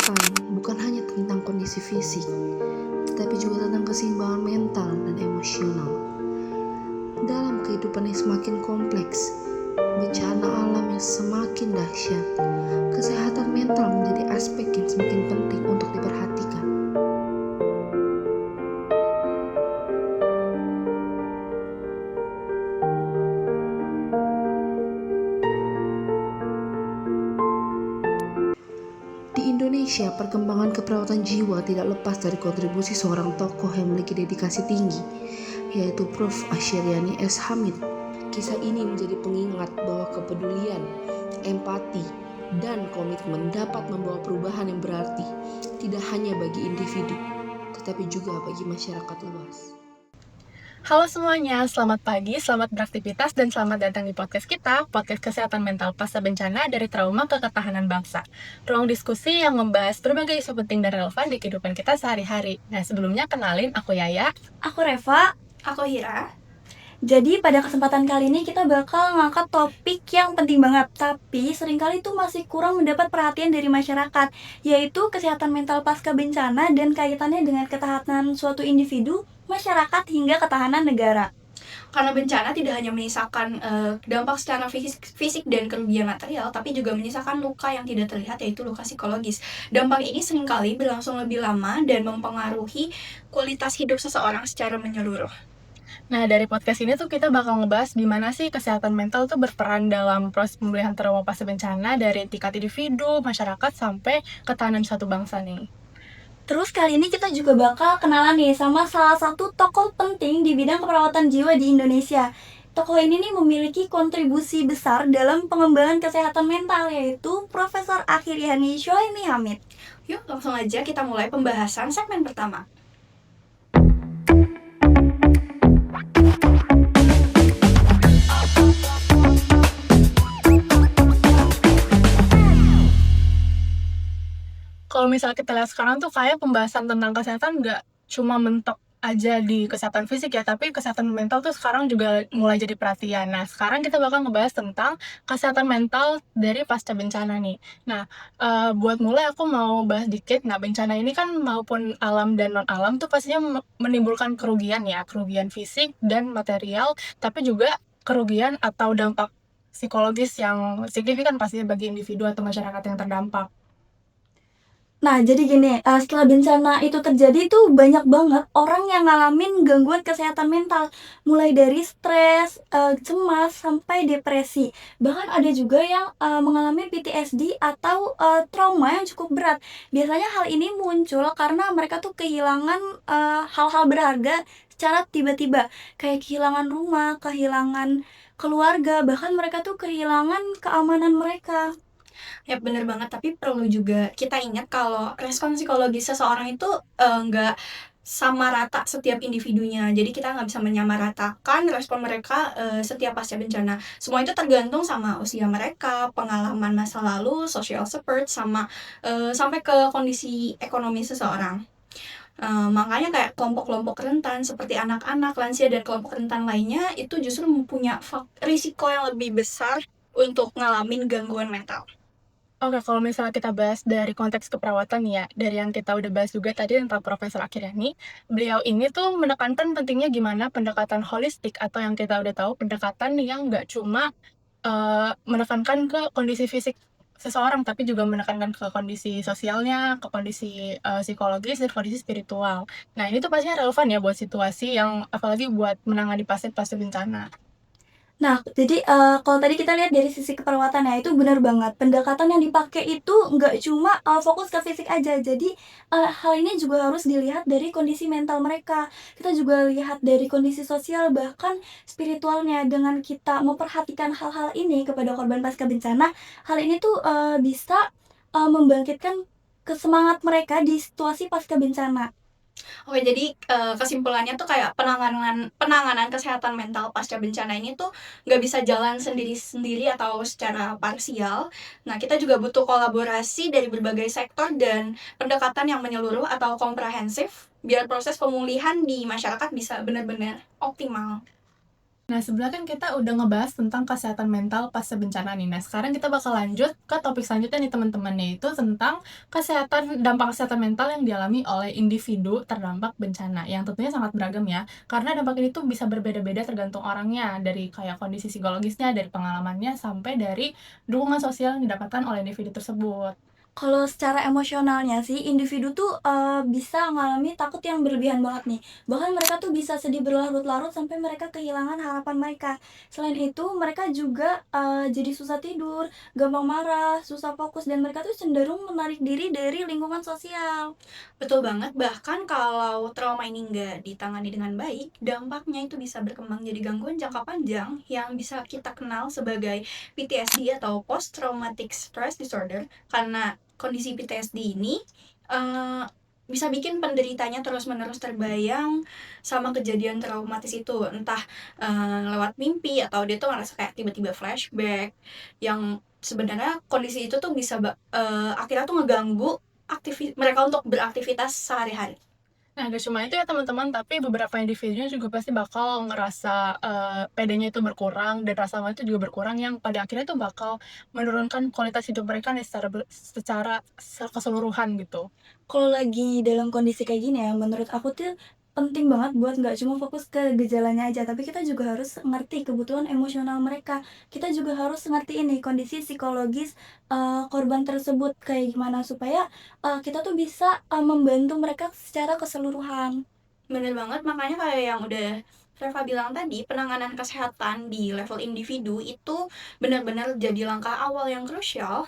kesehatan bukan hanya tentang kondisi fisik, tetapi juga tentang keseimbangan mental dan emosional. Dalam kehidupan yang semakin kompleks, bencana alam yang semakin dahsyat, kesehatan mental menjadi aspek yang semakin penting untuk diperhatikan. Di Indonesia, perkembangan keperawatan jiwa tidak lepas dari kontribusi seorang tokoh yang memiliki dedikasi tinggi, yaitu Prof. Asyriani S. Hamid. Kisah ini menjadi pengingat bahwa kepedulian, empati, dan komitmen dapat membawa perubahan yang berarti, tidak hanya bagi individu, tetapi juga bagi masyarakat luas. Halo semuanya, selamat pagi, selamat beraktivitas, dan selamat datang di podcast kita, podcast kesehatan mental pasca bencana dari trauma ke ketahanan bangsa. Ruang diskusi yang membahas berbagai isu penting dan relevan di kehidupan kita sehari-hari. Nah, sebelumnya kenalin, aku Yaya. Aku Reva. Aku Hira. Jadi pada kesempatan kali ini kita bakal ngangkat topik yang penting banget, tapi seringkali tuh masih kurang mendapat perhatian dari masyarakat, yaitu kesehatan mental pasca bencana dan kaitannya dengan ketahanan suatu individu, masyarakat, hingga ketahanan negara. Karena bencana tidak hanya menyisakan dampak secara fisik dan kerugian material, tapi juga menyisakan luka yang tidak terlihat, yaitu luka psikologis. Dampak ini seringkali berlangsung lebih lama dan mempengaruhi kualitas hidup seseorang secara menyeluruh. Nah, dari podcast ini tuh kita bakal ngebahas gimana sih kesehatan mental tuh berperan dalam proses pemulihan trauma pasca bencana dari tingkat individu, masyarakat, sampai ketahanan suatu bangsa nih. Terus kali ini kita juga bakal kenalan nih sama salah satu tokoh penting di bidang keperawatan jiwa di Indonesia. Tokoh ini nih memiliki kontribusi besar dalam pengembangan kesehatan mental, yaitu Profesor Akhiriani Shoaimi Hamid. Yuk langsung aja kita mulai pembahasan segmen pertama. Kalau misalnya kita lihat sekarang tuh kayak pembahasan tentang kesehatan nggak cuma mentok aja di kesehatan fisik ya, tapi kesehatan mental tuh sekarang juga mulai jadi perhatian. Nah, sekarang kita bakal ngebahas tentang kesehatan mental dari pasca bencana nih. Nah, buat mulai aku mau bahas dikit. Nah, bencana ini kan maupun alam dan non-alam tuh pastinya menimbulkan kerugian ya, kerugian fisik dan material, tapi juga kerugian atau dampak psikologis yang signifikan pastinya bagi individu atau masyarakat yang terdampak. Nah, jadi gini, setelah bencana itu terjadi tuh banyak banget orang yang ngalamin gangguan kesehatan mental. Mulai dari stres, cemas, sampai depresi. Bahkan ada juga yang mengalami PTSD atau trauma yang cukup berat. Biasanya hal ini muncul karena mereka tuh kehilangan hal-hal berharga secara tiba-tiba. Kayak kehilangan rumah, kehilangan keluarga, bahkan mereka tuh kehilangan keamanan mereka. Ya bener banget, tapi perlu juga kita ingat kalau respon psikologis seseorang itu nggak sama rata setiap individunya. Jadi kita nggak bisa menyamaratakan respon mereka setiap pasca bencana. Semua itu tergantung sama usia mereka, pengalaman masa lalu, social support, sama sampai ke kondisi ekonomi seseorang. Makanya kayak kelompok-kelompok rentan seperti anak-anak, lansia, dan kelompok rentan lainnya itu justru mempunyai risiko yang lebih besar untuk ngalamin gangguan mental. Oke, kalau misalnya kita bahas dari konteks keperawatan ya, dari yang kita udah bahas juga tadi tentang Profesor Akhiriani, beliau ini tuh menekankan pentingnya gimana pendekatan holistik atau yang kita udah tahu pendekatan yang nggak cuma menekankan ke kondisi fisik seseorang, tapi juga menekankan ke kondisi sosialnya, ke kondisi psikologis, dan kondisi spiritual. Nah, ini tuh pastinya relevan ya buat situasi yang apalagi buat menangani pasien pasca bencana. Nah, jadi kalau tadi kita lihat dari sisi keperawatan ya, itu benar banget. Pendekatan yang dipakai itu nggak cuma fokus ke fisik aja. Jadi hal ini juga harus dilihat dari kondisi mental mereka. Kita juga lihat dari kondisi sosial, bahkan spiritualnya. Dengan kita memperhatikan hal-hal ini kepada korban pasca bencana, hal ini tuh bisa membangkitkan kesemangat mereka di situasi pasca bencana. Oke, jadi kesimpulannya tuh kayak penanganan kesehatan mental pasca bencana ini tuh nggak bisa jalan sendiri-sendiri atau secara parsial. Nah, kita juga butuh kolaborasi dari berbagai sektor dan pendekatan yang menyeluruh atau komprehensif biar proses pemulihan di masyarakat bisa benar-benar optimal. Nah, sebenarnya kan kita udah ngebahas tentang kesehatan mental pasca bencana nih. Nah, sekarang kita bakal lanjut ke topik selanjutnya nih teman-teman, yaitu tentang dampak kesehatan mental yang dialami oleh individu terdampak bencana, yang tentunya sangat beragam ya. Karena dampak ini tuh bisa berbeda-beda tergantung orangnya, dari kayak kondisi psikologisnya, dari pengalamannya, sampai dari dukungan sosial yang didapatkan oleh individu tersebut. Kalau secara emosionalnya sih, individu tuh, bisa ngalami takut yang berlebihan banget nih. Bahkan mereka tuh bisa sedih berlarut-larut sampai mereka kehilangan harapan mereka. Selain itu, mereka juga, jadi susah tidur, gampang marah, susah fokus, dan mereka tuh cenderung menarik diri dari lingkungan sosial. Betul banget, bahkan kalau trauma ini nggak ditangani dengan baik, dampaknya itu bisa berkembang jadi gangguan jangka panjang yang bisa kita kenal sebagai PTSD atau Post Traumatic Stress Disorder. Karena kondisi PTSD ini eh, bisa bikin penderitanya terus-menerus terbayang sama kejadian traumatis itu, entah lewat mimpi atau dia tuh ngerasa kayak tiba-tiba flashback, yang sebenarnya kondisi itu tuh bisa akhirnya tuh ngeganggu mereka untuk beraktivitas sehari-hari. Nah, gak cuma itu ya teman-teman, tapi beberapa individunya juga pasti bakal ngerasa PD-nya itu berkurang dan rasa aman itu juga berkurang, yang pada akhirnya itu bakal menurunkan kualitas hidup mereka nih secara keseluruhan gitu. Kalau lagi dalam kondisi kayak gini ya, menurut aku tuh penting banget buat nggak cuma fokus ke gejalanya aja, tapi kita juga harus ngerti kebutuhan emosional mereka. Kita juga harus ngerti ini kondisi psikologis, korban tersebut kayak gimana supaya, kita tuh bisa, membantu mereka secara keseluruhan. Bener banget, makanya kayak yang udah Reva bilang tadi, penanganan kesehatan di level individu itu benar-benar jadi langkah awal yang krusial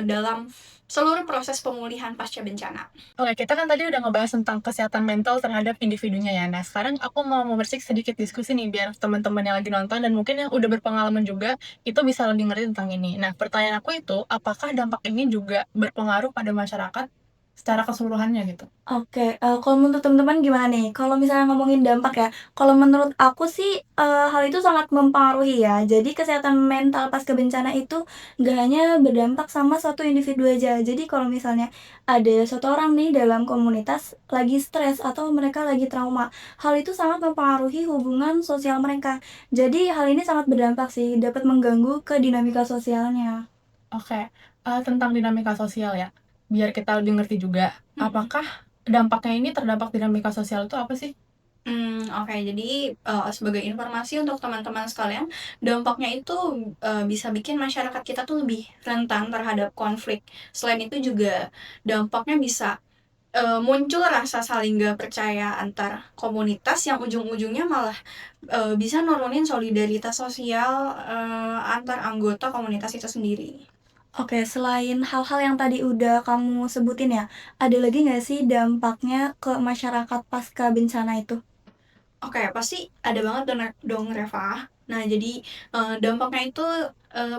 dalam seluruh proses pemulihan pasca bencana. Oke, kita kan tadi udah ngebahas tentang kesehatan mental terhadap individunya ya. Nah, sekarang aku mau memersik sedikit diskusi nih, biar teman-teman yang lagi nonton dan mungkin yang udah berpengalaman juga, itu bisa lebih ngerti tentang ini. Nah, pertanyaan aku itu, apakah dampak ini juga berpengaruh pada masyarakat secara keseluruhannya gitu? Oke, kalau menurut teman-teman gimana nih? Kalau misalnya ngomongin dampak ya, kalau menurut aku sih, hal itu sangat mempengaruhi ya. Jadi kesehatan mental pasca bencana itu nggak hanya berdampak sama satu individu aja. Jadi kalau misalnya ada satu orang nih dalam komunitas lagi stres atau mereka lagi trauma, hal itu sangat mempengaruhi hubungan sosial mereka. Jadi hal ini sangat berdampak sih, dapat mengganggu ke dinamika sosialnya. Oke, tentang dinamika sosial ya, biar kita lebih ngerti juga, apakah dampaknya ini terdampak dinamika sosial itu apa sih? Oke. Jadi, sebagai informasi untuk teman-teman sekalian, dampaknya itu, bisa bikin masyarakat kita tuh lebih rentan terhadap konflik. Selain itu juga dampaknya bisa, muncul rasa saling gak percaya antar komunitas yang ujung-ujungnya malah, bisa nurunin solidaritas sosial, antar anggota komunitas itu sendiri. Oke, selain hal-hal yang tadi udah kamu sebutin ya, ada lagi nggak sih dampaknya ke masyarakat pasca bencana itu? Oke, pasti ada banget dong Reva. Nah, jadi, dampaknya itu,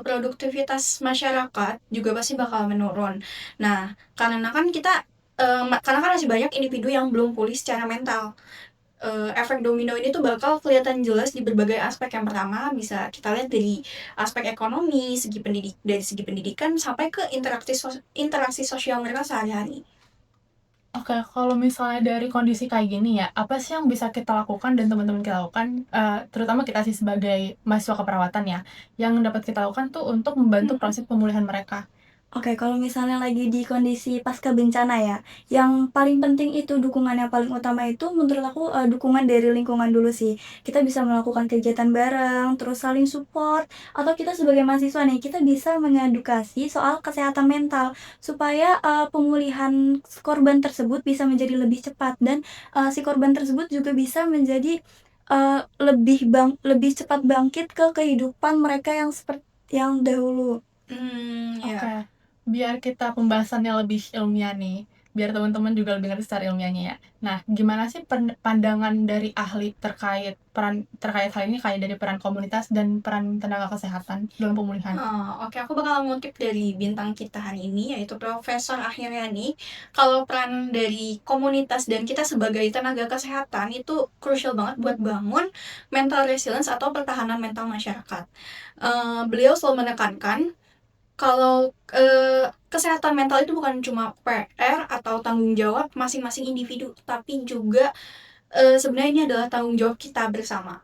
produktivitas masyarakat juga pasti bakal menurun. Nah, karena kan masih banyak individu yang belum pulih secara mental. Efek domino ini tuh bakal kelihatan jelas di berbagai aspek. Yang pertama bisa kita lihat dari aspek ekonomi, dari segi pendidikan, sampai ke interaksi sosial mereka sehari-hari. Oke, kalau misalnya dari kondisi kayak gini ya, apa sih yang bisa kita lakukan dan teman-teman kita lakukan, terutama kita sih sebagai mahasiswa keperawatan ya, yang dapat kita lakukan tuh untuk membantu proses pemulihan mereka? Oke, kalau misalnya lagi di kondisi pasca bencana ya, yang paling penting itu dukungan yang paling utama itu menurut aku, dukungan dari lingkungan dulu sih. Kita bisa melakukan kegiatan bareng, terus saling support, atau kita sebagai mahasiswa nih, kita bisa mengedukasi soal kesehatan mental supaya, pemulihan korban tersebut bisa menjadi lebih cepat dan, si korban tersebut juga bisa menjadi, lebih cepat bangkit ke kehidupan mereka yang dahulu. Ya. Oke, biar kita pembahasannya lebih ilmiah nih, biar teman-teman juga lebih ngerti secara ilmiahnya ya. Nah, gimana sih pandangan dari ahli terkait hal ini, kayak dari peran komunitas dan peran tenaga kesehatan dalam pemulihan? Oke, aku bakal ngutip dari bintang kita hari ini, yaitu Profesor Ahyariani. Kalau peran dari komunitas dan kita sebagai tenaga kesehatan itu crucial banget buat bangun mental resilience atau pertahanan mental masyarakat. Beliau selalu menekankan kalau, kesehatan mental itu bukan cuma PR atau tanggung jawab masing-masing individu, tapi juga, sebenarnya ini adalah tanggung jawab kita bersama.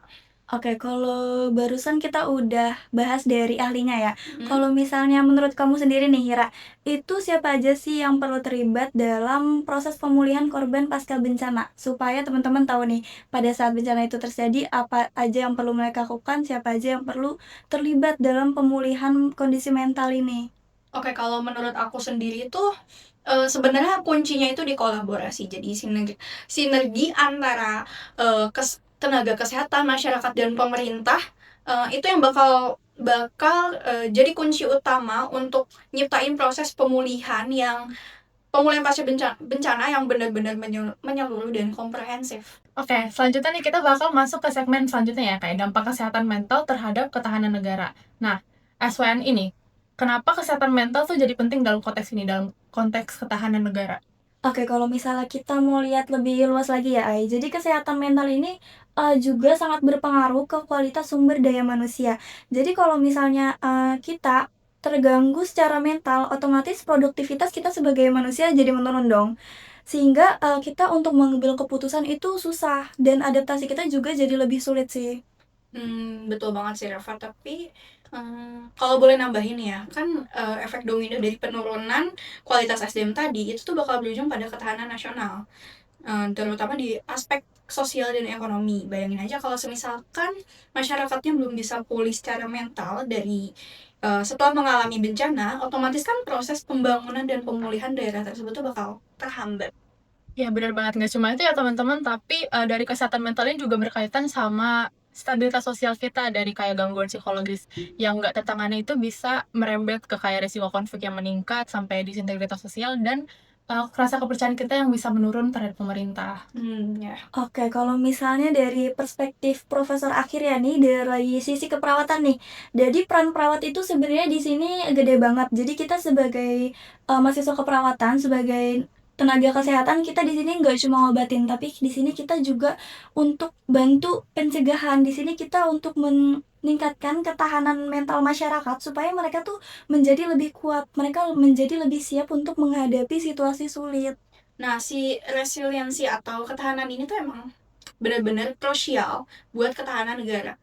Oke, kalau barusan kita udah bahas dari ahlinya ya. Mhm. Kalau misalnya menurut kamu sendiri nih, Hira, itu siapa aja sih yang perlu terlibat dalam proses pemulihan korban pasca bencana? Supaya teman-teman tahu nih, pada saat bencana itu terjadi, apa aja yang perlu mereka lakukan, siapa aja yang perlu terlibat dalam pemulihan kondisi mental ini. Oke, kalau menurut aku sendiri tuh, sebenarnya kuncinya itu di kolaborasi. Jadi sinergi antara, tenaga kesehatan, masyarakat, dan pemerintah, itu yang jadi kunci utama untuk nyiptain proses pemulihan pasca bencana yang benar-benar menyeluruh dan komprehensif. Oke, selanjutnya nih kita bakal masuk ke segmen selanjutnya ya, kayak dampak kesehatan mental terhadap ketahanan negara. Nah, SWN ini, kenapa kesehatan mental tuh jadi penting dalam konteks ini, dalam konteks ketahanan negara? Oke, kalau misalnya kita mau lihat lebih luas lagi ya, Ai. Jadi kesehatan mental ini juga sangat berpengaruh ke kualitas sumber daya manusia. Jadi kalau misalnya kita terganggu secara mental, otomatis produktivitas kita sebagai manusia jadi menurun dong. Sehingga kita untuk mengambil keputusan itu susah dan adaptasi kita juga jadi lebih sulit sih. Betul banget sih Reva, tapi, kalau boleh nambahin ya, kan, efek domino dari penurunan kualitas SDM tadi, itu tuh bakal berujung pada ketahanan nasional, terutama di aspek sosial dan ekonomi. Bayangin aja kalau semisalkan masyarakatnya belum bisa pulih secara mental setelah mengalami bencana, otomatis kan proses pembangunan dan pemulihan daerah tersebut tuh bakal terhambat. Ya benar banget, nggak cuma itu ya teman-teman, tapi dari kesehatan mental ini juga berkaitan sama stabilitas sosial kita, dari kayak gangguan psikologis yang nggak tertangani itu bisa merembet ke kayak risiko konflik yang meningkat sampai disintegritas sosial dan rasa kepercayaan kita yang bisa menurun terhadap pemerintah. Ya. Oke, kalau misalnya dari perspektif Profesor Akhir ya nih, dari sisi keperawatan nih. Jadi peran perawat itu sebenarnya di sini gede banget. Jadi kita sebagai mahasiswa keperawatan, sebagai tenaga kesehatan, kita di sini nggak cuma ngobatin, tapi di sini kita juga untuk bantu pencegahan. Di sini kita untuk meningkatkan ketahanan mental masyarakat supaya mereka tuh menjadi lebih kuat, mereka menjadi lebih siap untuk menghadapi situasi sulit. Nah, si resiliensi atau ketahanan ini tuh emang benar-benar krusial buat ketahanan negara.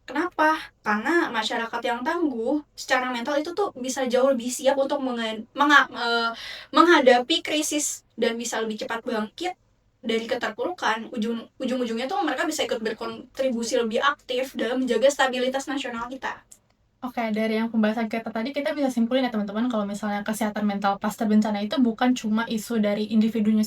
Kenapa? Karena masyarakat yang tangguh secara mental itu tuh bisa jauh lebih siap untuk menghadapi krisis dan bisa lebih cepat bangkit dari keterpurukan. Ujung-ujungnya tuh mereka bisa ikut berkontribusi lebih aktif dalam menjaga stabilitas nasional kita. Oke, dari yang pembahasan kita tadi, kita bisa simpulin ya teman-teman, kalau misalnya kesehatan mental pasca bencana itu bukan cuma isu dari individunya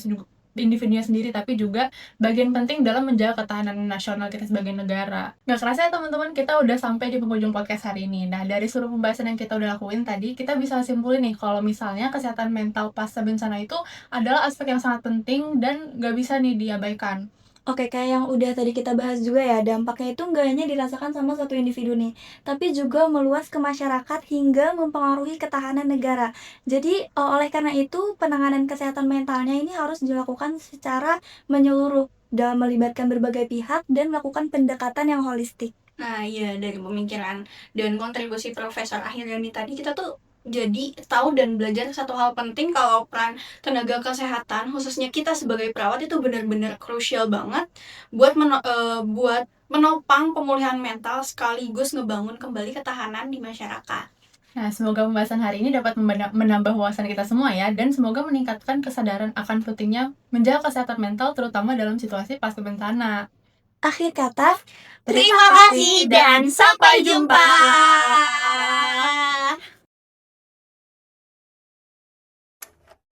sendiri, tapi juga bagian penting dalam menjaga ketahanan nasional kita sebagai negara. Nggak kerasa ya teman-teman, kita udah sampai di penghujung podcast hari ini. Nah, dari seluruh pembahasan yang kita udah lakuin tadi, kita bisa simpulin nih, kalau misalnya kesehatan mental pasca bencana itu adalah aspek yang sangat penting dan nggak bisa nih diabaikan. Oke, kayak yang udah tadi kita bahas juga ya, dampaknya itu nggak hanya dirasakan sama satu individu nih, tapi juga meluas ke masyarakat hingga mempengaruhi ketahanan negara. Jadi, oleh karena itu, penanganan kesehatan mentalnya ini harus dilakukan secara menyeluruh dalam melibatkan berbagai pihak dan melakukan pendekatan yang holistik. Nah, iya, dari pemikiran dan kontribusi Profesor Akhiriani tadi, kita tuh jadi tahu dan belajar satu hal penting, kalau peran tenaga kesehatan, khususnya kita sebagai perawat, itu benar-benar krusial banget buat menopang pemulihan mental sekaligus ngebangun kembali ketahanan di masyarakat. Nah, semoga pembahasan hari ini dapat menambah wawasan kita semua ya, dan semoga meningkatkan kesadaran akan pentingnya menjaga kesehatan mental, terutama dalam situasi pasca bencana. Akhir kata, Terima kasih dan sampai jumpa.